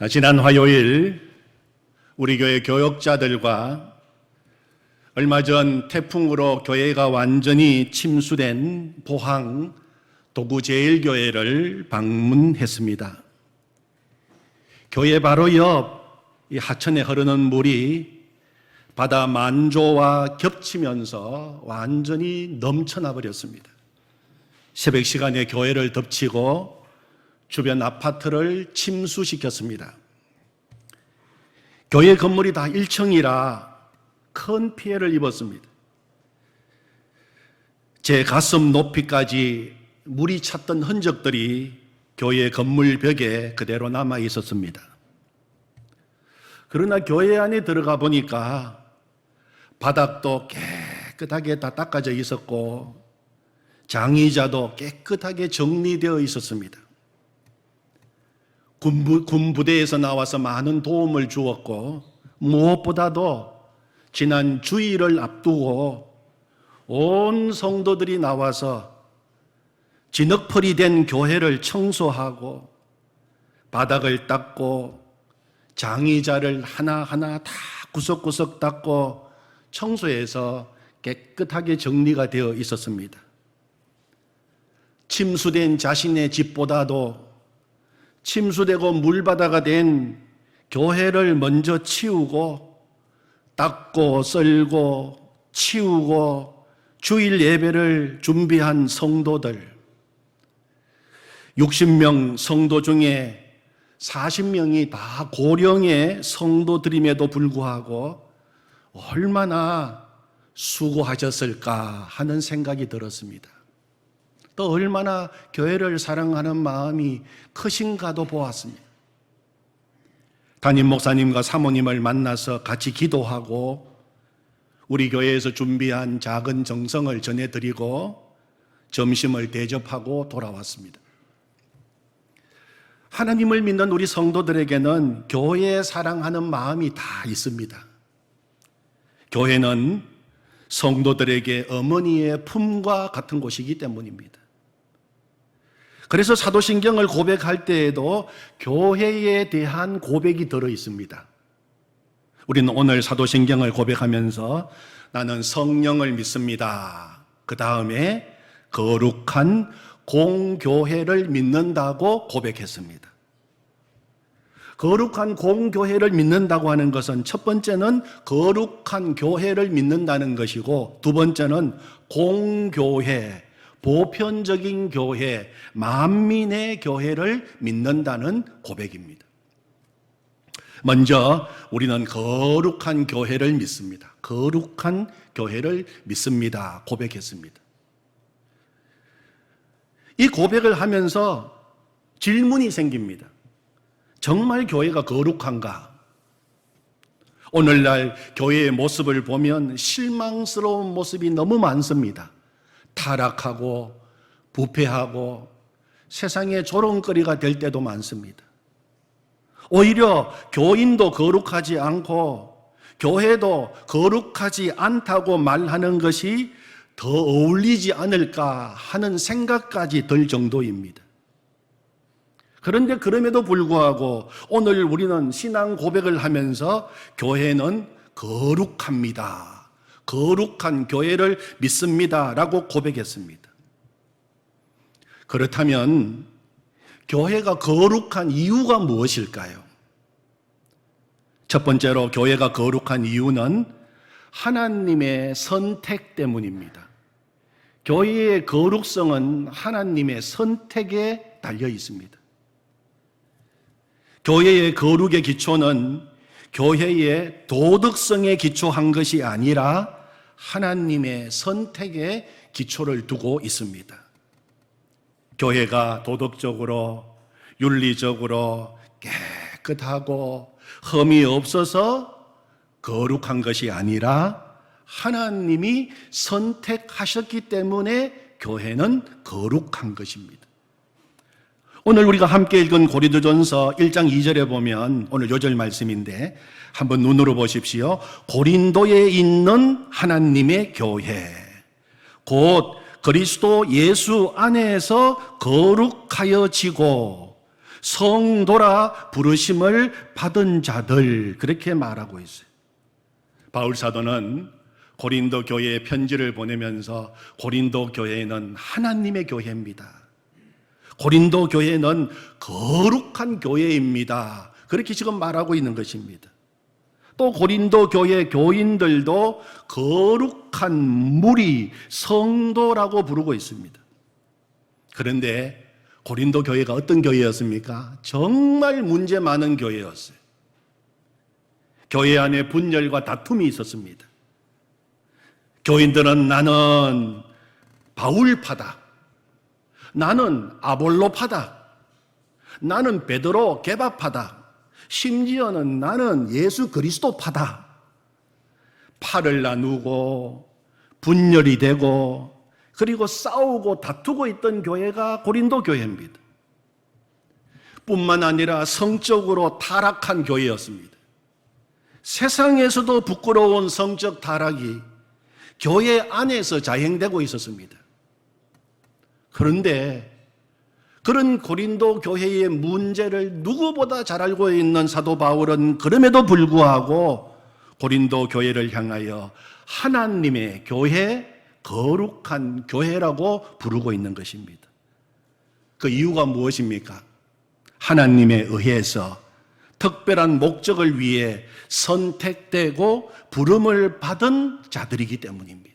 지난 화요일 우리 교회 교역자들과 얼마 전 태풍으로 교회가 완전히 침수된 포항 도구제일교회를 방문했습니다. 교회 바로 옆 이 하천에 흐르는 물이 바다 만조와 겹치면서 완전히 넘쳐나 버렸습니다. 새벽 시간에 교회를 덮치고 주변 아파트를 침수시켰습니다. 교회 건물이 다 1층이라 큰 피해를 입었습니다. 제 가슴 높이까지 물이 찼던 흔적들이 교회 건물 벽에 그대로 남아 있었습니다. 그러나 교회 안에 들어가 보니까 바닥도 깨끗하게 다 닦아져 있었고 장의자도 깨끗하게 정리되어 있었습니다. 군부대에서 나와서 많은 도움을 주었고 무엇보다도 지난 주일을 앞두고 온 성도들이 나와서 진흙풀이 된 교회를 청소하고 바닥을 닦고 장의자를 하나하나 다 구석구석 닦고 청소해서 깨끗하게 정리가 되어 있었습니다. 침수된 자신의 집보다도 침수되고 물바다가 된 교회를 먼저 치우고 닦고 썰고 치우고 주일 예배를 준비한 성도들 60명 성도 중에 40명이 다 고령의 성도들임에도 불구하고 얼마나 수고하셨을까 하는 생각이 들었습니다. 또 얼마나 교회를 사랑하는 마음이 크신가도 보았습니다. 담임 목사님과 사모님을 만나서 같이 기도하고 우리 교회에서 준비한 작은 정성을 전해드리고 점심을 대접하고 돌아왔습니다. 하나님을 믿는 우리 성도들에게는 교회 사랑하는 마음이 다 있습니다. 교회는 성도들에게 어머니의 품과 같은 곳이기 때문입니다. 그래서 사도신경을 고백할 때에도 교회에 대한 고백이 들어 있습니다. 우리는 오늘 사도신경을 고백하면서 나는 성령을 믿습니다. 그 다음에 거룩한 공교회를 믿는다고 고백했습니다. 거룩한 공교회를 믿는다고 하는 것은 첫 번째는 거룩한 교회를 믿는다는 것이고 두 번째는 공교회, 보편적인 교회, 만민의 교회를 믿는다는 고백입니다. 먼저 우리는 거룩한 교회를 믿습니다. 거룩한 교회를 믿습니다. 고백했습니다. 이 고백을 하면서 질문이 생깁니다. 정말 교회가 거룩한가? 오늘날 교회의 모습을 보면 실망스러운 모습이 너무 많습니다. 타락하고 부패하고 세상의 조롱거리가 될 때도 많습니다. 오히려 교인도 거룩하지 않고 교회도 거룩하지 않다고 말하는 것이 더 어울리지 않을까 하는 생각까지 들 정도입니다. 그런데 그럼에도 불구하고 오늘 우리는 신앙 고백을 하면서 교회는 거룩합니다. 거룩한 교회를 믿습니다. 라고 고백했습니다. 그렇다면 교회가 거룩한 이유가 무엇일까요? 첫 번째로 교회가 거룩한 이유는 하나님의 선택 때문입니다. 교회의 거룩성은 하나님의 선택에 달려 있습니다. 교회의 거룩의 기초는 교회의 도덕성에 기초한 것이 아니라 하나님의 선택에 기초를 두고 있습니다. 교회가 도덕적으로 윤리적으로 깨끗하고 흠이 없어서 거룩한 것이 아니라 하나님이 선택하셨기 때문에 교회는 거룩한 것입니다. 오늘 우리가 함께 읽은 고린도전서 1장 2절에 보면 오늘 요절 말씀인데 한번 눈으로 보십시오. 고린도에 있는 하나님의 교회, 곧 그리스도 예수 안에서 거룩하여지고 성도라 부르심을 받은 자들, 그렇게 말하고 있어요. 바울 사도는 고린도 교회에 편지를 보내면서 고린도 교회는 하나님의 교회입니다. 고린도 교회는 거룩한 교회입니다. 그렇게 지금 말하고 있는 것입니다. 또 고린도 교회 교인들도 거룩한 무리, 성도라고 부르고 있습니다. 그런데 고린도 교회가 어떤 교회였습니까? 정말 문제 많은 교회였어요. 교회 안에 분열과 다툼이 있었습니다. 교인들은 나는 바울파다, 나는 아볼로파다, 나는 베드로 게바파다, 심지어는 나는 예수 그리스도파다. 팔을 나누고 분열이 되고 그리고 싸우고 다투고 있던 교회가 고린도 교회입니다. 뿐만 아니라 성적으로 타락한 교회였습니다. 세상에서도 부끄러운 성적 타락이 교회 안에서 자행되고 있었습니다. 그런데 그런 고린도 교회의 문제를 누구보다 잘 알고 있는 사도 바울은 그럼에도 불구하고 고린도 교회를 향하여 하나님의 교회, 거룩한 교회라고 부르고 있는 것입니다. 그 이유가 무엇입니까? 하나님에 의해서 특별한 목적을 위해 선택되고 부름을 받은 자들이기 때문입니다.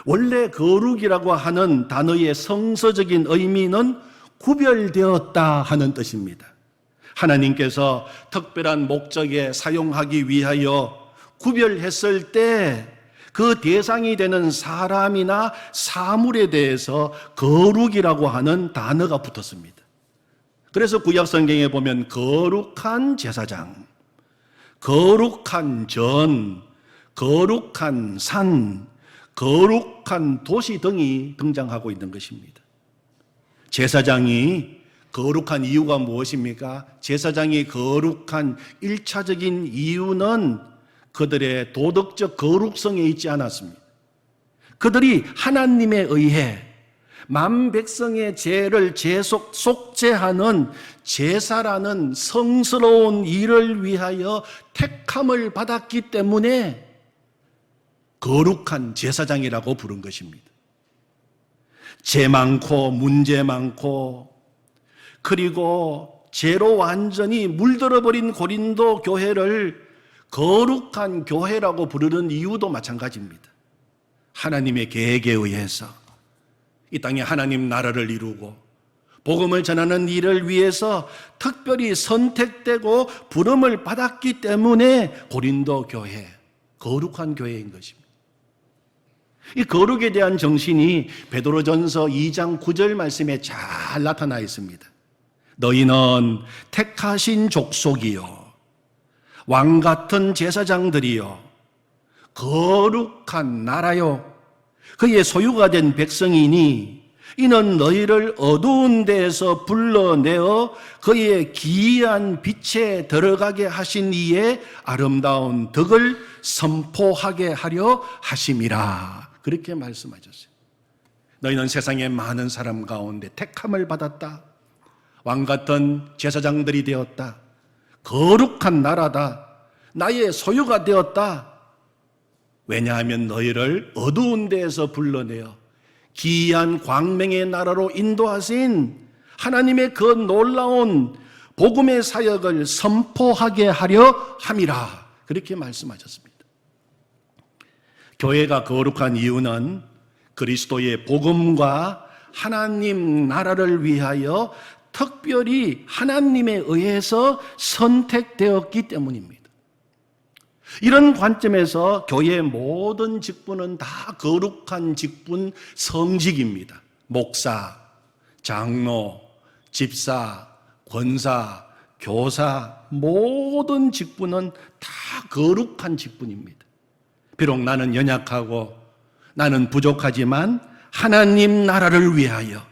원래 거룩이라고 하는 단어의 성서적인 의미는 구별되었다 하는 뜻입니다. 하나님께서 특별한 목적에 사용하기 위하여 구별했을 때 그 대상이 되는 사람이나 사물에 대해서 거룩이라고 하는 단어가 붙었습니다. 그래서 구약 성경에 보면 거룩한 제사장, 거룩한 전, 거룩한 산, 거룩한 도시 등이 등장하고 있는 것입니다. 제사장이 거룩한 이유가 무엇입니까? 제사장이 거룩한 1차적인 이유는 그들의 도덕적 거룩성에 있지 않았습니다. 그들이 하나님에 의해 만 백성의 죄를 속죄하는 제사라는 성스러운 일을 위하여 택함을 받았기 때문에 거룩한 제사장이라고 부른 것입니다. 죄 많고 문제 많고 그리고 죄로 완전히 물들어버린 고린도 교회를 거룩한 교회라고 부르는 이유도 마찬가지입니다. 하나님의 계획에 의해서 이 땅에 하나님 나라를 이루고 복음을 전하는 일을 위해서 특별히 선택되고 부름을 받았기 때문에 고린도 교회, 거룩한 교회인 것입니다. 이 거룩에 대한 정신이 베드로전서 2장 9절 말씀에 잘 나타나 있습니다. 너희는 택하신 족속이요 왕같은 제사장들이요 거룩한 나라요 그의 소유가 된 백성이니 이는 너희를 어두운 데에서 불러내어 그의 기이한 빛에 들어가게 하신 이의 아름다운 덕을 선포하게 하려 하심이라. 그렇게 말씀하셨어요. 너희는 세상의 많은 사람 가운데 택함을 받았다. 왕같은 제사장들이 되었다. 거룩한 나라다. 나의 소유가 되었다. 왜냐하면 너희를 어두운 데에서 불러내어 기이한 광명의 나라로 인도하신 하나님의 그 놀라운 복음의 사역을 선포하게 하려 함이라. 그렇게 말씀하셨습니다. 교회가 거룩한 이유는 그리스도의 복음과 하나님 나라를 위하여 특별히 하나님에 의해서 선택되었기 때문입니다. 이런 관점에서 교회의 모든 직분은 다 거룩한 직분, 성직입니다. 목사, 장로, 집사, 권사, 교사, 모든 직분은 다 거룩한 직분입니다. 비록 나는 연약하고 나는 부족하지만 하나님 나라를 위하여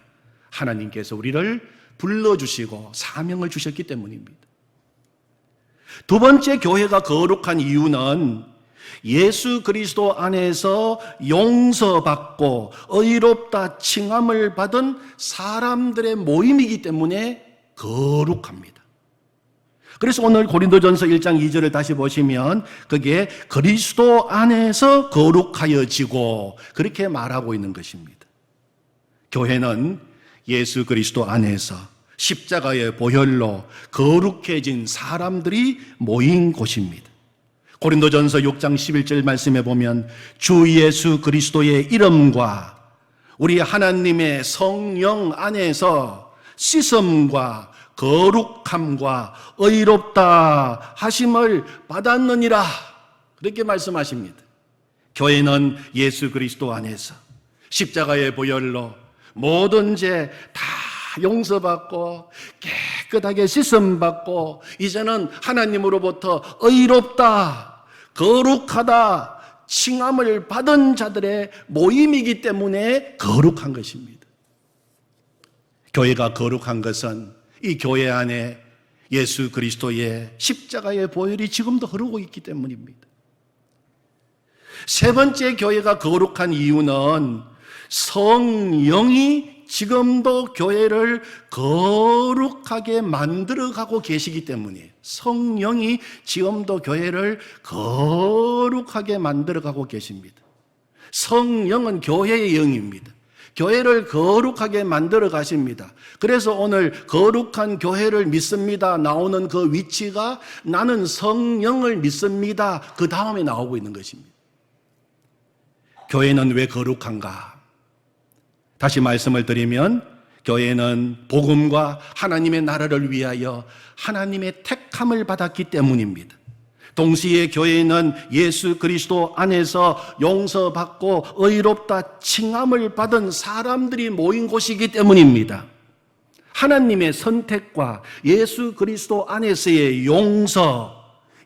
하나님께서 우리를 불러주시고 사명을 주셨기 때문입니다. 두 번째 교회가 거룩한 이유는 예수 그리스도 안에서 용서받고 의롭다 칭함을 받은 사람들의 모임이기 때문에 거룩합니다. 그래서 오늘 고린도전서 1장 2절을 다시 보시면 그게 그리스도 안에서 거룩하여지고 그렇게 말하고 있는 것입니다. 교회는 예수 그리스도 안에서 십자가의 보혈로 거룩해진 사람들이 모인 곳입니다. 고린도전서 6장 11절 말씀에 보면 주 예수 그리스도의 이름과 우리 하나님의 성령 안에서 씻음과 거룩함과 의롭다 하심을 받았느니라, 그렇게 말씀하십니다. 교회는 예수 그리스도 안에서 십자가의 보혈로 모든 죄 다 용서받고 깨끗하게 씻음받고 이제는 하나님으로부터 의롭다, 거룩하다 칭함을 받은 자들의 모임이기 때문에 거룩한 것입니다. 교회가 거룩한 것은 이 교회 안에 예수 그리스도의 십자가의 보혈이 지금도 흐르고 있기 때문입니다. 세 번째 교회가 거룩한 이유는 성령이 지금도 교회를 거룩하게 만들어가고 계시기 때문이에요. 성령이 지금도 교회를 거룩하게 만들어가고 계십니다. 성령은 교회의 영입니다. 교회를 거룩하게 만들어 가십니다. 그래서 오늘 거룩한 교회를 믿습니다 나오는 그 위치가 나는 성령을 믿습니다 그 다음에 나오고 있는 것입니다. 교회는 왜 거룩한가? 다시 말씀을 드리면 교회는 복음과 하나님의 나라를 위하여 하나님의 택함을 받았기 때문입니다. 동시에 교회는 예수 그리스도 안에서 용서받고 의롭다 칭함을 받은 사람들이 모인 곳이기 때문입니다. 하나님의 선택과 예수 그리스도 안에서의 용서,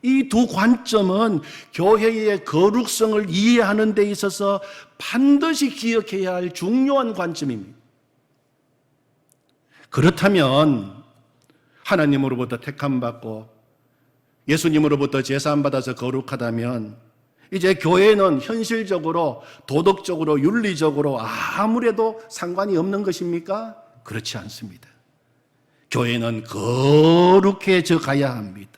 이 두 관점은 교회의 거룩성을 이해하는 데 있어서 반드시 기억해야 할 중요한 관점입니다. 그렇다면 하나님으로부터 택함받고 예수님으로부터 제사함받아서 거룩하다면 이제 교회는 현실적으로 도덕적으로 윤리적으로 아무래도 상관이 없는 것입니까? 그렇지 않습니다. 교회는 거룩해져 가야 합니다.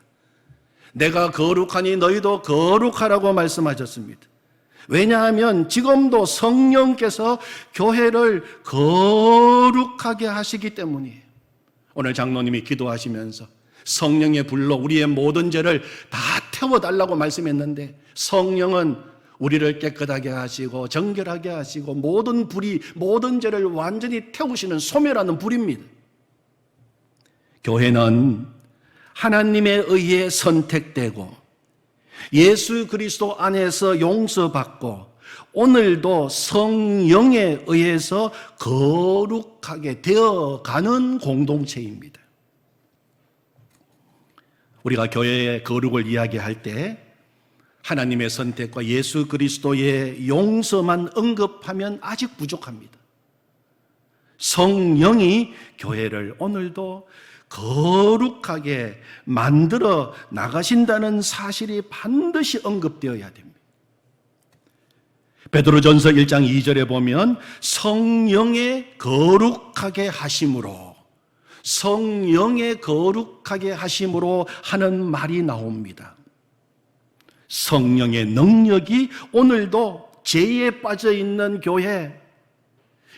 내가 거룩하니 너희도 거룩하라고 말씀하셨습니다. 왜냐하면 지금도 성령께서 교회를 거룩하게 하시기 때문이에요. 오늘 장로님이 기도하시면서 성령의 불로 우리의 모든 죄를 다 태워달라고 말씀했는데 성령은 우리를 깨끗하게 하시고 정결하게 하시고 모든 죄를 완전히 태우시는 소멸하는 불입니다. 교회는 하나님에 의해 선택되고 예수 그리스도 안에서 용서받고 오늘도 성령에 의해서 거룩하게 되어가는 공동체입니다. 우리가 교회의 거룩을 이야기할 때 하나님의 선택과 예수 그리스도의 용서만 언급하면 아직 부족합니다. 성령이 교회를 오늘도 거룩하게 만들어 나가신다는 사실이 반드시 언급되어야 됩니다. 베드로전서 1장 2절에 보면 성령의 거룩하게 하심으로, 성령의 거룩하게 하심으로 하는 말이 나옵니다. 성령의 능력이 오늘도 죄에 빠져 있는 교회,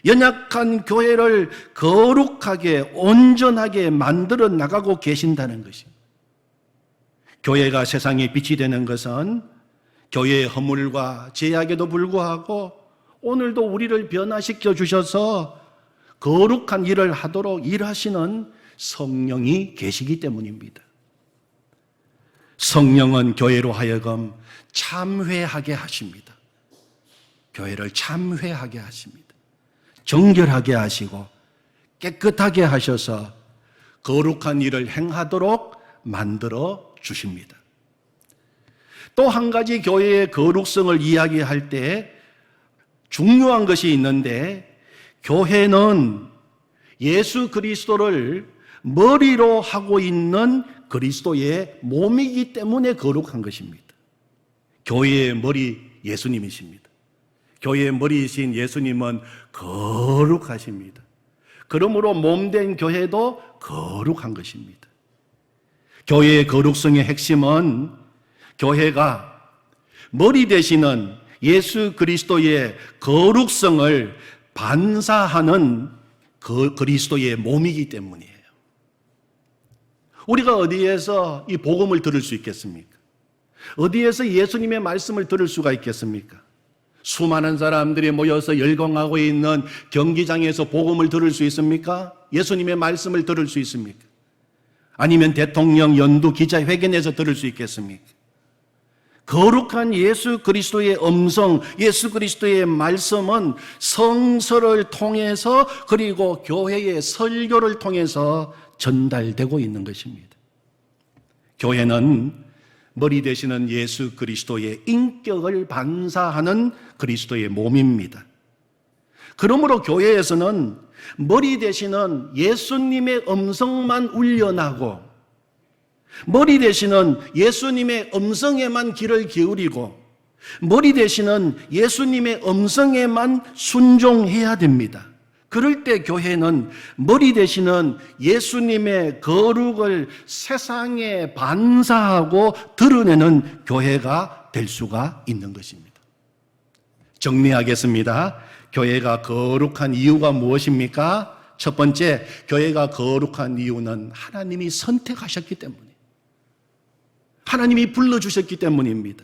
연약한 교회를 거룩하게 온전하게 만들어 나가고 계신다는 것입니다. 교회가 세상에 빛이 되는 것은 교회의 허물과 죄악에도 불구하고 오늘도 우리를 변화시켜 주셔서 거룩한 일을 하도록 일하시는 성령이 계시기 때문입니다. 성령은 교회로 하여금 참회하게 하십니다. 교회를 참회하게 하십니다. 정결하게 하시고 깨끗하게 하셔서 거룩한 일을 행하도록 만들어 주십니다. 또 한 가지 교회의 거룩성을 이야기할 때 중요한 것이 있는데, 교회는 예수 그리스도를 머리로 하고 있는 그리스도의 몸이기 때문에 거룩한 것입니다. 교회의 머리 예수님이십니다. 교회의 머리이신 예수님은 거룩하십니다. 그러므로 몸된 교회도 거룩한 것입니다. 교회의 거룩성의 핵심은 교회가 머리 되시는 예수 그리스도의 거룩성을 반사하는 그리스도의 몸이기 때문이에요. 우리가 어디에서 이 복음을 들을 수 있겠습니까? 어디에서 예수님의 말씀을 들을 수가 있겠습니까? 수많은 사람들이 모여서 열광하고 있는 경기장에서 복음을 들을 수 있습니까? 예수님의 말씀을 들을 수 있습니까? 아니면 대통령 연두 기자회견에서 들을 수 있겠습니까? 거룩한 예수 그리스도의 음성, 예수 그리스도의 말씀은 성서를 통해서 그리고 교회의 설교를 통해서 전달되고 있는 것입니다. 교회는 머리 되시는 예수 그리스도의 인격을 반사하는 그리스도의 몸입니다. 그러므로 교회에서는 머리 되시는 예수님의 음성만 울려나고 머리 되시는 예수님의 음성에만 귀를 기울이고 머리 되시는 예수님의 음성에만 순종해야 됩니다. 그럴 때 교회는 머리 되시는 예수님의 거룩을 세상에 반사하고 드러내는 교회가 될 수가 있는 것입니다. 정리하겠습니다. 교회가 거룩한 이유가 무엇입니까? 첫 번째, 교회가 거룩한 이유는 하나님이 선택하셨기 때문이에요. 하나님이 불러주셨기 때문입니다.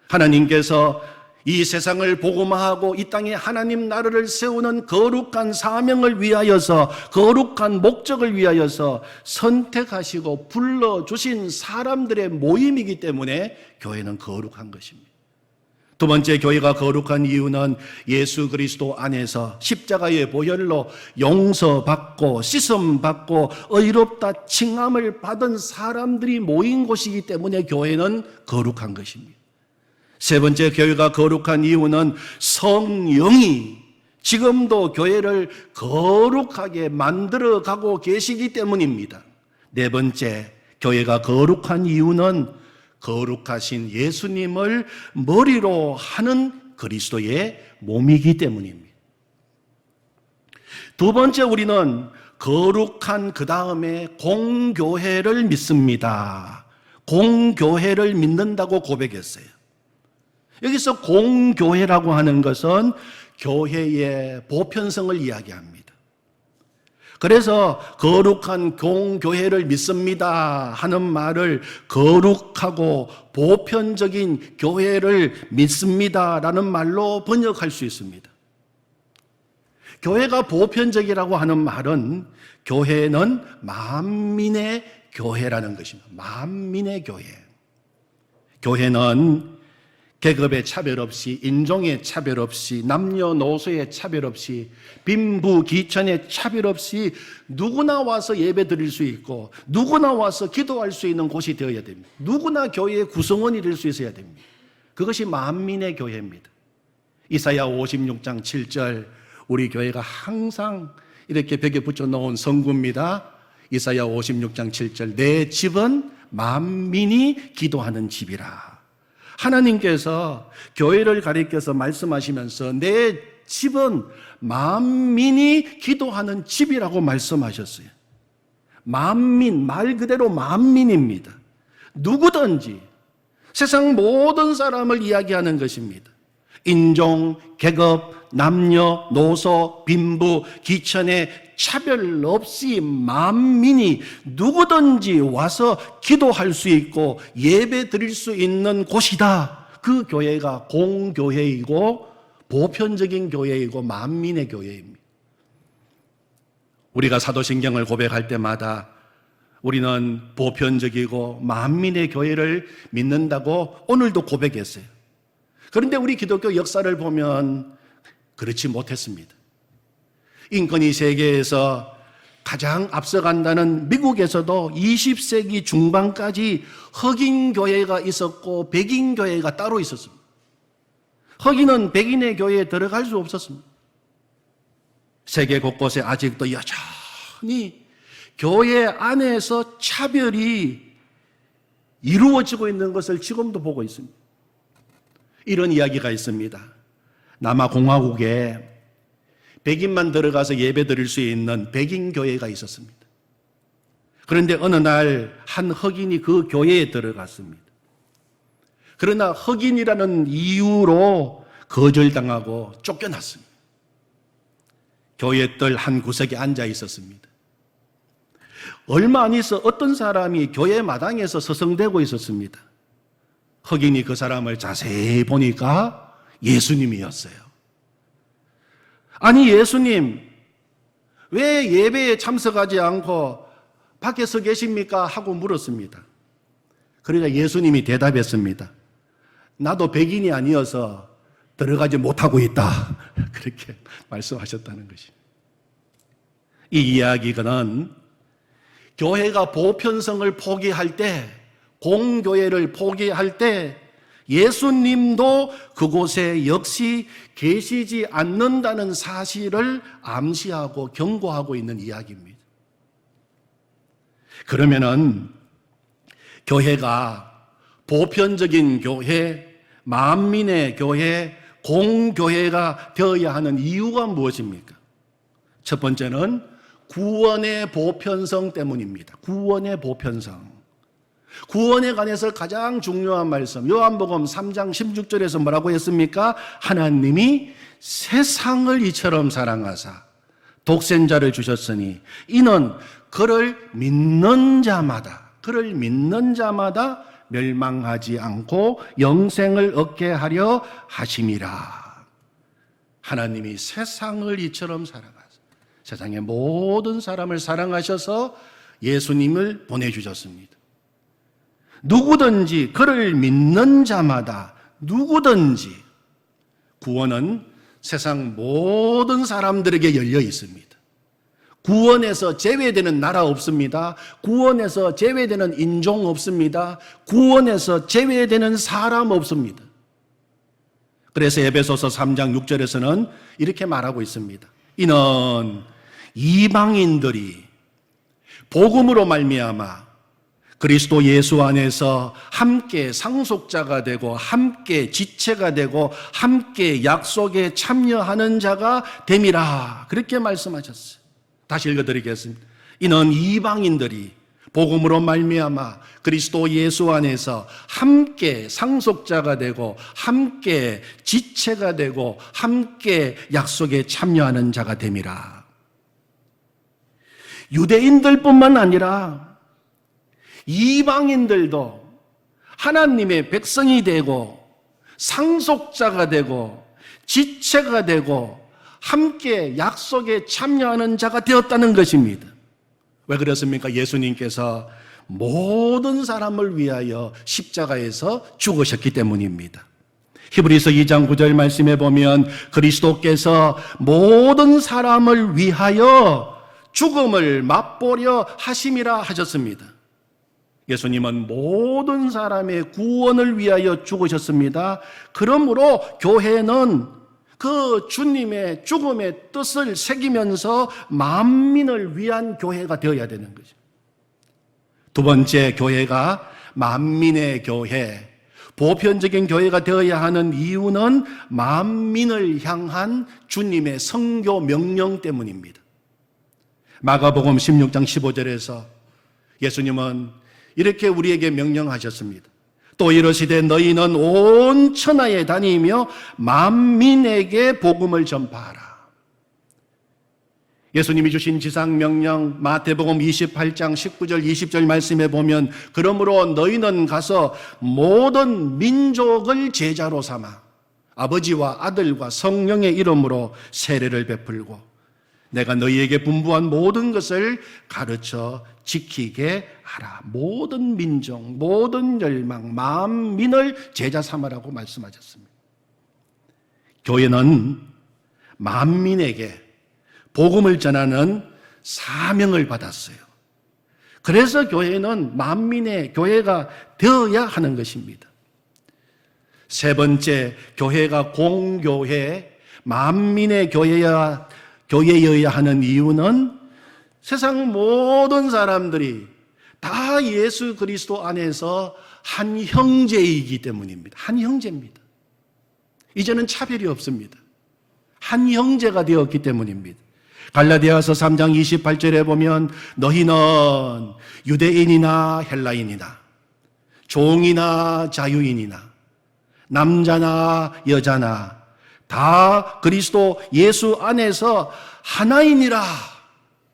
하나님께서 이 세상을 복음화하고 이 땅에 하나님 나라를 세우는 거룩한 사명을 위하여서, 거룩한 목적을 위하여서 선택하시고 불러주신 사람들의 모임이기 때문에 교회는 거룩한 것입니다. 두 번째, 교회가 거룩한 이유는 예수 그리스도 안에서 십자가의 보혈로 용서받고 씻음받고 의롭다 칭함을 받은 사람들이 모인 곳이기 때문에 교회는 거룩한 것입니다. 세 번째, 교회가 거룩한 이유는 성령이 지금도 교회를 거룩하게 만들어가고 계시기 때문입니다. 네 번째, 교회가 거룩한 이유는 거룩하신 예수님을 머리로 하는 그리스도의 몸이기 때문입니다. 두 번째, 우리는 거룩한 그 다음에 공교회를 믿습니다. 공교회를 믿는다고 고백했어요. 여기서 공교회라고 하는 것은 교회의 보편성을 이야기합니다. 그래서 거룩한 공교회를 믿습니다 하는 말을 거룩하고 보편적인 교회를 믿습니다라는 말로 번역할 수 있습니다. 교회가 보편적이라고 하는 말은 교회는 만민의 교회라는 것입니다. 만민의 교회. 교회는 계급의 차별 없이, 인종의 차별 없이, 남녀노소의 차별 없이, 빈부 기천의 차별 없이 누구나 와서 예배 드릴 수 있고 누구나 와서 기도할 수 있는 곳이 되어야 됩니다. 누구나 교회의 구성원이 될 수 있어야 됩니다. 그것이 만민의 교회입니다. 이사야 56장 7절, 우리 교회가 항상 이렇게 벽에 붙여놓은 성구입니다. 이사야 56장 7절, 내 집은 만민이 기도하는 집이라. 하나님께서 교회를 가리켜서 말씀하시면서 내 집은 만민이 기도하는 집이라고 말씀하셨어요. 만민, 말 그대로 만민입니다. 누구든지 세상 모든 사람을 이야기하는 것입니다. 인종, 계급, 남녀, 노소, 빈부, 기천의 차별 없이 만민이 누구든지 와서 기도할 수 있고 예배 드릴 수 있는 곳이다. 그 교회가 공교회이고 보편적인 교회이고 만민의 교회입니다. 우리가 사도신경을 고백할 때마다 우리는 보편적이고 만민의 교회를 믿는다고 오늘도 고백했어요. 그런데 우리 기독교 역사를 보면 그렇지 못했습니다. 인권이 세계에서 가장 앞서간다는 미국에서도 20세기 중반까지 흑인 교회가 있었고 백인 교회가 따로 있었습니다. 흑인은 백인의 교회에 들어갈 수 없었습니다. 세계 곳곳에 아직도 여전히 교회 안에서 차별이 이루어지고 있는 것을 지금도 보고 있습니다. 이런 이야기가 있습니다. 남아공화국에 백인만 들어가서 예배 드릴 수 있는 백인 교회가 있었습니다. 그런데 어느 날 한 흑인이 그 교회에 들어갔습니다. 그러나 흑인이라는 이유로 거절당하고 쫓겨났습니다. 교회 뜰 한 구석에 앉아 있었습니다. 얼마 안 있어 어떤 사람이 교회 마당에서 서성대고 있었습니다. 흑인이 그 사람을 자세히 보니까 예수님이었어요. 아니 예수님, 왜 예배에 참석하지 않고 밖에 서 계십니까? 하고 물었습니다. 그러니까 예수님이 대답했습니다. 나도 백인이 아니어서 들어가지 못하고 있다. 그렇게 말씀하셨다는 것입니다. 이 이야기는 교회가 보편성을 포기할 때, 공교회를 포기할 때 예수님도 그곳에 역시 계시지 않는다는 사실을 암시하고 경고하고 있는 이야기입니다. 그러면은 교회가 보편적인 교회, 만민의 교회, 공교회가 되어야 하는 이유가 무엇입니까? 첫 번째는 구원의 보편성 때문입니다. 구원의 보편성. 구원에 관해서 가장 중요한 말씀, 요한복음 3장 16절에서 뭐라고 했습니까? 하나님이 세상을 이처럼 사랑하사 독생자를 주셨으니 이는 그를 믿는 자마다 멸망하지 않고 영생을 얻게 하려 하심이라. 하나님이 세상을 이처럼 사랑하사 세상의 모든 사람을 사랑하셔서 예수님을 보내주셨습니다. 누구든지 그를 믿는 자마다 누구든지 구원은 세상 모든 사람들에게 열려 있습니다. 구원에서 제외되는 나라 없습니다. 구원에서 제외되는 인종 없습니다. 구원에서 제외되는 사람 없습니다. 그래서 에베소서 3장 6절에서는 이렇게 말하고 있습니다. 이는 이방인들이 복음으로 말미암아 그리스도 예수 안에서 함께 상속자가 되고 함께 지체가 되고 함께 약속에 참여하는 자가 됨이라. 그렇게 말씀하셨어요. 다시 읽어드리겠습니다. 이는 이방인들이 복음으로 말미암아 그리스도 예수 안에서 함께 상속자가 되고 함께 지체가 되고 함께 약속에 참여하는 자가 됨이라. 유대인들뿐만 아니라 이방인들도 하나님의 백성이 되고 상속자가 되고 지체가 되고 함께 약속에 참여하는 자가 되었다는 것입니다. 왜 그렇습니까? 예수님께서 모든 사람을 위하여 십자가에서 죽으셨기 때문입니다. 히브리서 2장 9절 말씀에 보면 그리스도께서 모든 사람을 위하여 죽음을 맛보려 하심이라 하셨습니다. 예수님은 모든 사람의 구원을 위하여 죽으셨습니다. 그러므로 교회는 그 주님의 죽음의 뜻을 새기면서 만민을 위한 교회가 되어야 되는 거죠. 두 번째, 교회가 만민의 교회, 보편적인 교회가 되어야 하는 이유는 만민을 향한 주님의 선교 명령 때문입니다. 마가복음 16장 15절에서 예수님은 이렇게 우리에게 명령하셨습니다. 또 이르시되 너희는 온 천하에 다니며 만민에게 복음을 전파하라. 예수님이 주신 지상명령 마태복음 28장 19절 20절 말씀에 보면 그러므로 너희는 가서 모든 민족을 제자로 삼아 아버지와 아들과 성령의 이름으로 세례를 베풀고 내가 너희에게 분부한 모든 것을 가르쳐 지키게 하라. 모든 민족, 모든 열망, 만민을 제자 삼으라고 말씀하셨습니다. 교회는 만민에게 복음을 전하는 사명을 받았어요. 그래서 교회는 만민의 교회가 되어야 하는 것입니다. 세 교회가 공교회, 만민의 교회여야 하는 이유는 세상 모든 사람들이 다 예수 그리스도 안에서 한 형제이기 때문입니다. 한 형제입니다. 이제는 차별이 없습니다. 한 형제가 되었기 때문입니다. 갈라디아서 3장 28절에 보면 너희는 유대인이나 헬라인이나 종이나 자유인이나 남자나 여자나 다 그리스도 예수 안에서 하나이니라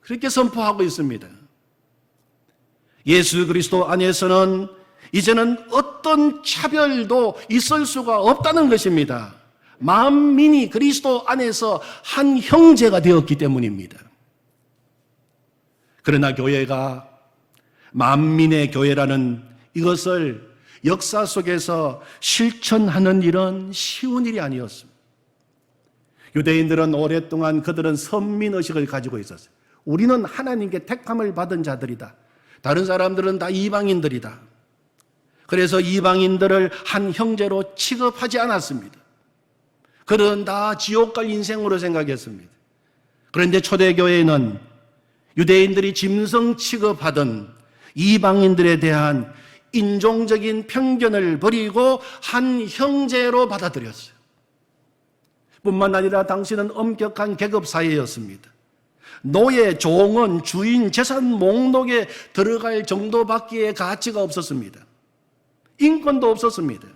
그렇게 선포하고 있습니다. 예수 그리스도 안에서는 이제는 어떤 차별도 있을 수가 없다는 것입니다. 만민이 그리스도 안에서 한 형제가 되었기 때문입니다. 그러나 교회가 만민의 교회라는 이것을 역사 속에서 실천하는 일은 쉬운 일이 아니었습니다. 유대인들은 오랫동안 그들은 선민의식을 가지고 있었어요. 우리는 하나님께 택함을 받은 자들이다. 다른 사람들은 다 이방인들이다. 그래서 이방인들을 한 형제로 취급하지 않았습니다. 그들은 다 지옥 갈 인생으로 생각했습니다. 그런데 초대교회는 유대인들이 짐승 취급하던 이방인들에 대한 인종적인 편견을 버리고 한 형제로 받아들였어요. 뿐만 아니라 당시는 엄격한 계급 사회였습니다. 노예, 종은 주인 재산 목록에 들어갈 정도밖에 가치가 없었습니다. 인권도 없었습니다.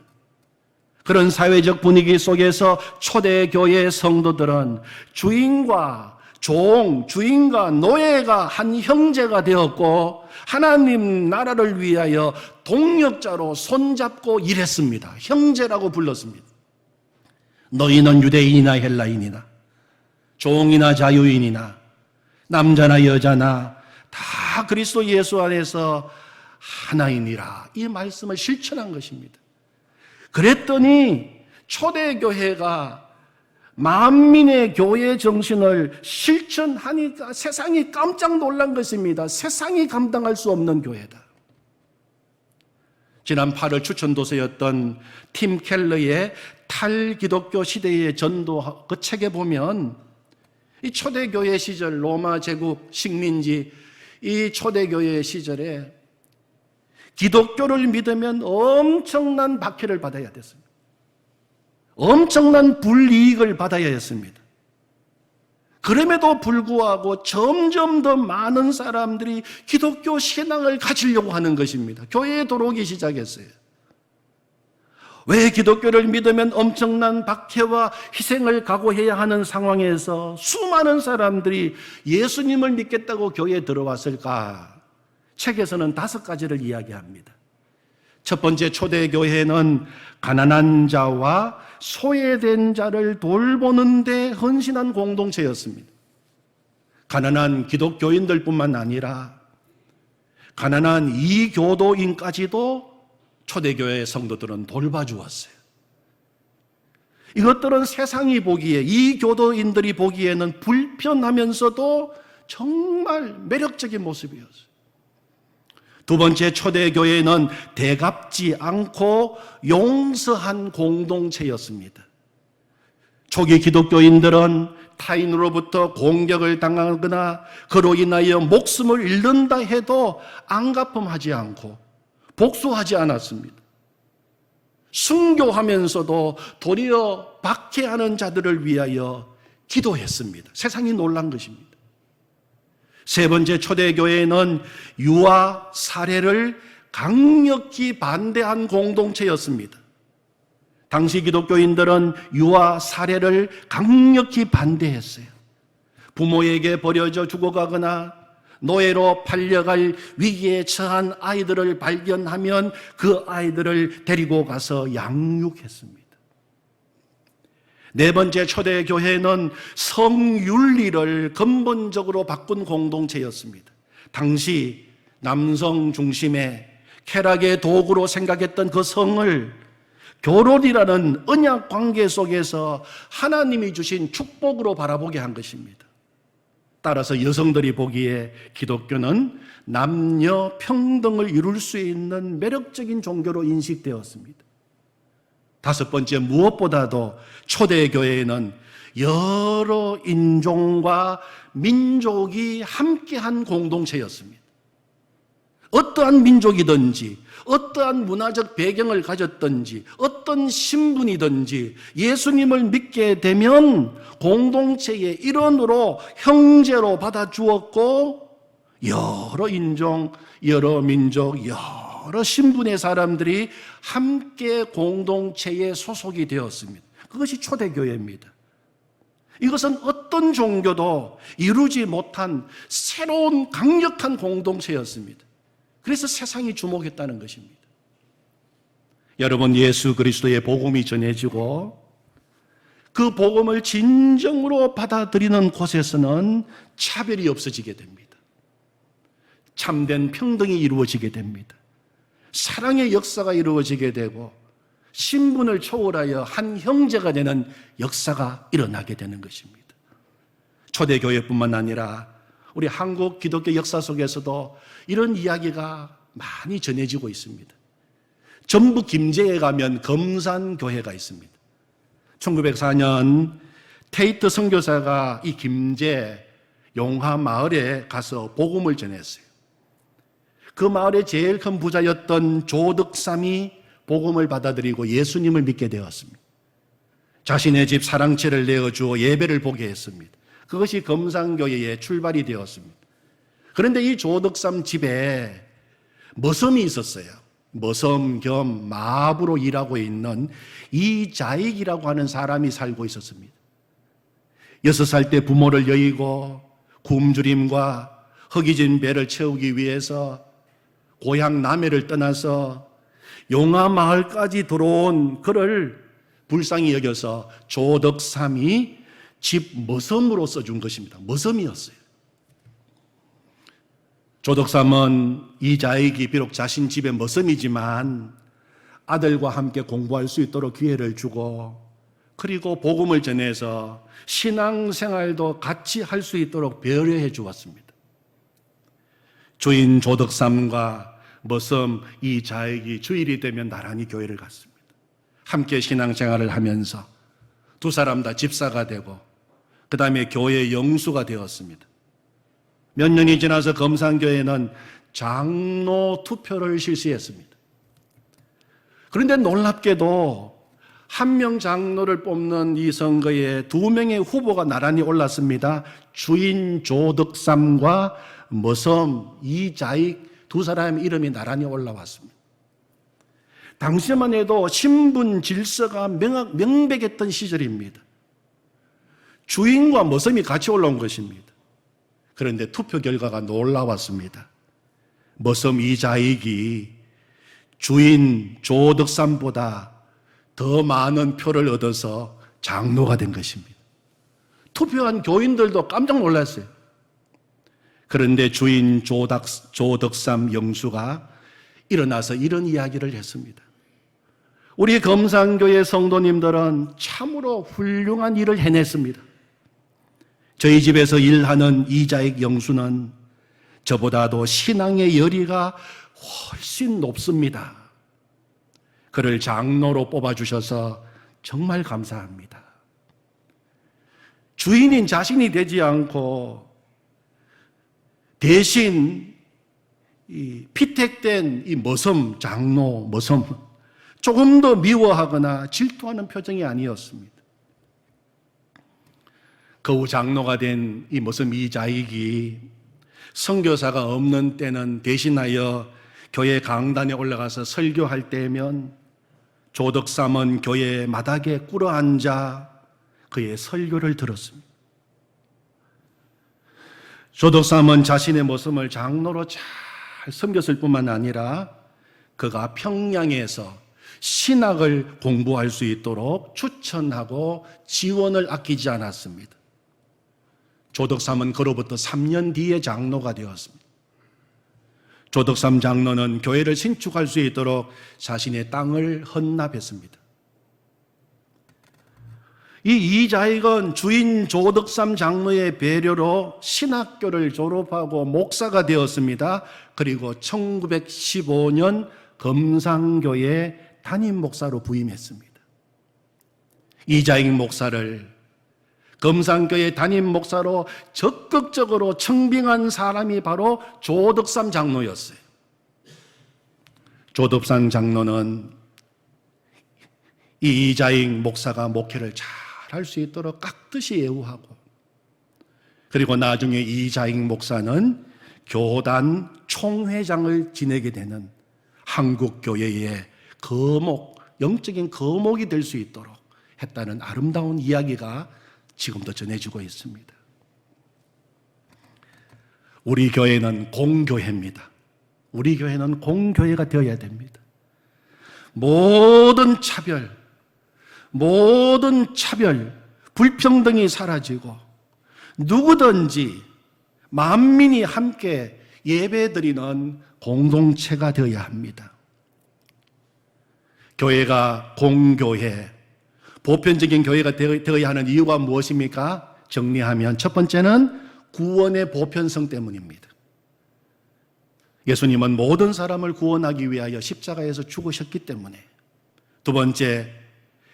그런 사회적 분위기 속에서 초대교회 성도들은 주인과 종, 주인과 노예가 한 형제가 되었고 하나님 나라를 위하여 동력자로 손잡고 일했습니다. 형제라고 불렀습니다. 너희는 유대인이나 헬라인이나 종이나 자유인이나 남자나 여자나 다 그리스도 예수 안에서 하나이니라 이 말씀을 실천한 것입니다. 그랬더니 초대교회가 만민의 교회 정신을 실천하니까 세상이 깜짝 놀란 것입니다. 세상이 감당할 수 없는 교회다. 지난 8월 추천도서였던 팀 켈러의 탈기독교 시대의 전도 그 책에 보면 이 초대교회 시절 로마 제국 식민지 이 초대교회 시절에 기독교를 믿으면 엄청난 박해를 받아야 됐습니다. 엄청난 불이익을 받아야 했습니다. 그럼에도 불구하고 점점 더 많은 사람들이 기독교 신앙을 가지려고 하는 것입니다. 교회에 들어오기 시작했어요. 왜 기독교를 믿으면 엄청난 박해와 희생을 각오해야 하는 상황에서 수많은 사람들이 예수님을 믿겠다고 교회에 들어왔을까? 책에서는 5가지를 이야기합니다. 첫 번째, 초대교회는 가난한 자와 소외된 자를 돌보는 데 헌신한 공동체였습니다. 가난한 기독교인들뿐만 아니라 가난한 이교도인까지도 초대교회 성도들은 돌봐주었어요. 이것들은 세상이 보기에 이교도인들이 보기에는 불편하면서도 정말 매력적인 모습이었어요. 두 번째, 초대교회는 대갚지 않고 용서한 공동체였습니다. 초기 기독교인들은 타인으로부터 공격을 당하거나 그로 인하여 목숨을 잃는다 해도 안갚음하지 않고 복수하지 않았습니다. 순교하면서도 도리어 박해하는 자들을 위하여 기도했습니다. 세상이 놀란 것입니다. 세 번째, 초대교회는 유아 살해를 강력히 반대한 공동체였습니다. 당시 기독교인들은 유아 살해를 강력히 반대했어요. 부모에게 버려져 죽어가거나 노예로 팔려갈 위기에 처한 아이들을 발견하면 그 아이들을 데리고 가서 양육했습니다. 네 번째, 초대교회는 성윤리를 근본적으로 바꾼 공동체였습니다. 당시 남성 중심의 쾌락의 도구로 생각했던 그 성을 결혼이라는 언약 관계 속에서 하나님이 주신 축복으로 바라보게 한 것입니다. 따라서 여성들이 보기에 기독교는 남녀 평등을 이룰 수 있는 매력적인 종교로 인식되었습니다. 다섯 번째, 무엇보다도 초대교회에는 여러 인종과 민족이 함께한 공동체였습니다. 어떠한 민족이든지 어떠한 문화적 배경을 가졌든지 어떤 신분이든지 예수님을 믿게 되면 공동체의 일원으로 형제로 받아주었고 여러 인종, 여러 민족, 여러 신분의 사람들이 함께 공동체에 소속이 되었습니다. 그것이 초대교회입니다. 이것은 어떤 종교도 이루지 못한 새로운 강력한 공동체였습니다. 그래서 세상이 주목했다는 것입니다. 여러분, 예수 그리스도의 복음이 전해지고 그 복음을 진정으로 받아들이는 곳에서는 차별이 없어지게 됩니다. 참된 평등이 이루어지게 됩니다. 사랑의 역사가 이루어지게 되고 신분을 초월하여 한 형제가 되는 역사가 일어나게 되는 것입니다. 초대교회뿐만 아니라 우리 한국 기독교 역사 속에서도 이런 이야기가 많이 전해지고 있습니다. 전북 김제에 가면 금산교회가 있습니다. 1904년 테이트 선교사가 이 김제 용화 마을에 가서 복음을 전했어요. 그 마을의 제일 큰 부자였던 조덕삼이 복음을 받아들이고 예수님을 믿게 되었습니다. 자신의 집 사랑채를 내어주어 예배를 보게 했습니다. 그것이 금산교회의 출발이 되었습니다. 그런데 이 조덕삼 집에 머섬이 있었어요. 머섬 겸 마부로 일하고 있는 이자익이라고 하는 사람이 살고 있었습니다. 6살 때 부모를 여의고 굶주림과 허기진 배를 채우기 위해서 고향 남해를 떠나서 용화 마을까지 들어온 그를 불쌍히 여겨서 조덕삼이 집 머섬으로 써준 것입니다. 머섬이었어요. 조덕삼은 이자익이 비록 자신 집의 머섬이지만 아들과 함께 공부할 수 있도록 기회를 주고 그리고 복음을 전해서 신앙생활도 같이 할 수 있도록 배려해 주었습니다. 주인 조덕삼과 머섬 이자익이 주일이 되면 나란히 교회를 갔습니다. 함께 신앙생활을 하면서 두 사람 다 집사가 되고 그 다음에 교회 영수가 되었습니다. 몇 년이 지나서 금산교회는 장로 투표를 실시했습니다. 그런데 놀랍게도 한 명 장로를 뽑는 이 선거에 2명의 후보가 나란히 올랐습니다. 주인 조덕삼과 머섬 이자익 두 사람의 이름이 나란히 올라왔습니다. 당시만 해도 신분 질서가 명백했던 시절입니다. 주인과 머섬이 같이 올라온 것입니다. 그런데 투표 결과가 놀라웠습니다. 머섬 이자익이 주인 조덕삼보다 더 많은 표를 얻어서 장로가 된 것입니다. 투표한 교인들도 깜짝 놀랐어요. 그런데 주인 조덕삼 영수가 일어나서 이런 이야기를 했습니다. 우리 금산교회 성도님들은 참으로 훌륭한 일을 해냈습니다. 저희 집에서 일하는 이자익 영수는 저보다도 신앙의 열의가 훨씬 높습니다. 그를 장로로 뽑아주셔서 정말 감사합니다. 주인인 자신이 되지 않고 대신 이 피택된 이 머섬 장로 머섬 조금 더 미워하거나 질투하는 표정이 아니었습니다. 그 후 장로가 된 이 머섬 이자익이 선교사가 없는 때는 대신하여 교회 강단에 올라가서 설교할 때면 조덕삼은 교회 마당에 꿇어앉아 그의 설교를 들었습니다. 조덕삼은 자신의 모습을 장로로 잘 섬겼을 뿐만 아니라 그가 평양에서 신학을 공부할 수 있도록 추천하고 지원을 아끼지 않았습니다. 조덕삼은 그로부터 3년 뒤에 장로가 되었습니다. 조덕삼 장로는 교회를 신축할 수 있도록 자신의 땅을 헌납했습니다. 이 이자익은 주인 조덕삼 장로의 배려로 신학교를 졸업하고 목사가 되었습니다. 그리고 1915년 금산교회 담임 목사로 부임했습니다. 이자익 목사를 금산교회 담임 목사로 적극적으로 청빙한 사람이 바로 조덕삼 장로였어요. 조덕산 장로는 이 이자익 목사가 목회를 잘 할 수 있도록 깍듯이 예우하고, 그리고 나중에 이자익 목사는 교단 총회장을 지내게 되는 한국교회의 거목, 영적인 거목이 될 수 있도록 했다는 아름다운 이야기가 지금도 전해지고 있습니다. 우리 교회는 공교회입니다. 우리 교회는 공교회가 되어야 됩니다. 모든 차별, 불평등이 사라지고 누구든지 만민이 함께 예배드리는 공동체가 되어야 합니다. 교회가 공교회, 보편적인 교회가 되어야 하는 이유가 무엇입니까? 정리하면 첫 번째는 구원의 보편성 때문입니다. 예수님은 모든 사람을 구원하기 위하여 십자가에서 죽으셨기 때문에. 두 번째,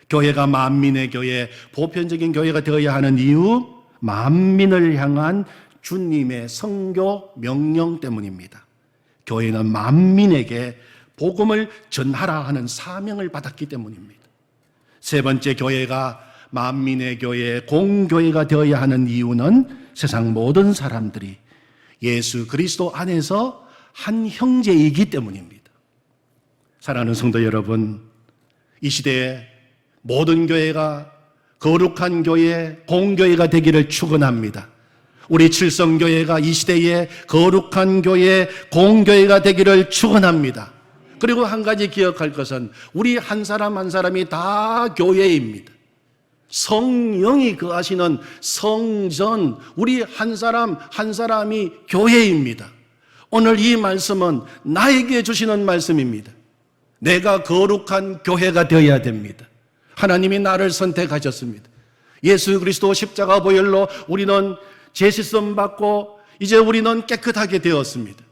교회가 만민의 교회, 보편적인 교회가 되어야 하는 이유, 만민을 향한 주님의 선교 명령 때문입니다. 교회는 만민에게 복음을 전하라 하는 사명을 받았기 때문입니다. 세 번째, 교회가 만민의 교회, 공교회가 되어야 하는 이유는 세상 모든 사람들이 예수 그리스도 안에서 한 형제이기 때문입니다. 사랑하는 성도 여러분, 이 시대에 모든 교회가 거룩한 교회, 공교회가 되기를 축원합니다. 우리 칠성교회가 이 시대에 거룩한 교회, 공교회가 되기를 축원합니다. 그리고 한 가지 기억할 것은 우리 한 사람 한 사람이 다 교회입니다. 성령이 거하시는 성전, 우리 한 사람 한 사람이 교회입니다. 오늘 이 말씀은 나에게 주시는 말씀입니다. 내가 거룩한 교회가 되어야 됩니다. 하나님이 나를 선택하셨습니다. 예수 그리스도 십자가 보혈로 우리는 제시성 받고 이제 우리는 깨끗하게 되었습니다.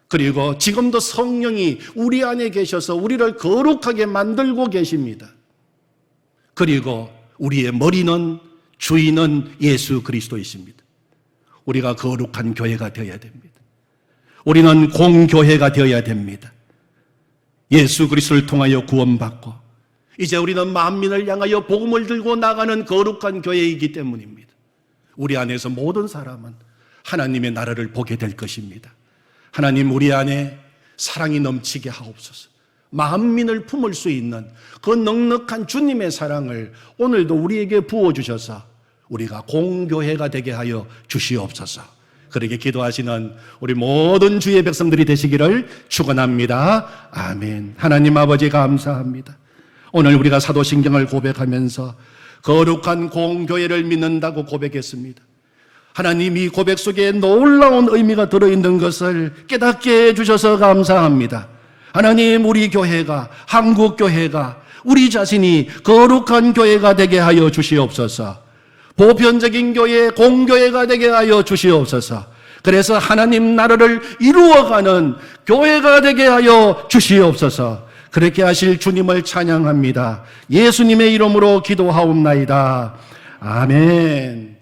그리고 지금도 성령이 우리 안에 계셔서 우리를 거룩하게 만들고 계십니다. 그리고 우리의 머리는, 주인은 예수 그리스도이십니다. 우리가 거룩한 교회가 되어야 됩니다. 우리는 공교회가 되어야 됩니다. 예수 그리스도를 통하여 구원받고 이제 우리는 만민을 향하여 복음을 들고 나가는 거룩한 교회이기 때문입니다. 우리 안에서 모든 사람은 하나님의 나라를 보게 될 것입니다. 하나님, 우리 안에 사랑이 넘치게 하옵소서. 만민을 품을 수 있는 그 넉넉한 주님의 사랑을 오늘도 우리에게 부어주셔서 우리가 공교회가 되게 하여 주시옵소서. 그렇게 기도하시는 우리 모든 주의 백성들이 되시기를 축원합니다. 아멘. 하나님 아버지 감사합니다. 오늘 우리가 사도신경을 고백하면서 거룩한 공교회를 믿는다고 고백했습니다. 하나님, 이 고백 속에 놀라운 의미가 들어있는 것을 깨닫게 해주셔서 감사합니다. 하나님, 우리 교회가, 한국교회가, 우리 자신이 거룩한 교회가 되게 하여 주시옵소서. 보편적인 교회, 공교회가 되게 하여 주시옵소서. 그래서 하나님 나라를 이루어가는 교회가 되게 하여 주시옵소서. 그렇게 하실 주님을 찬양합니다. 예수님의 이름으로 기도하옵나이다. 아멘.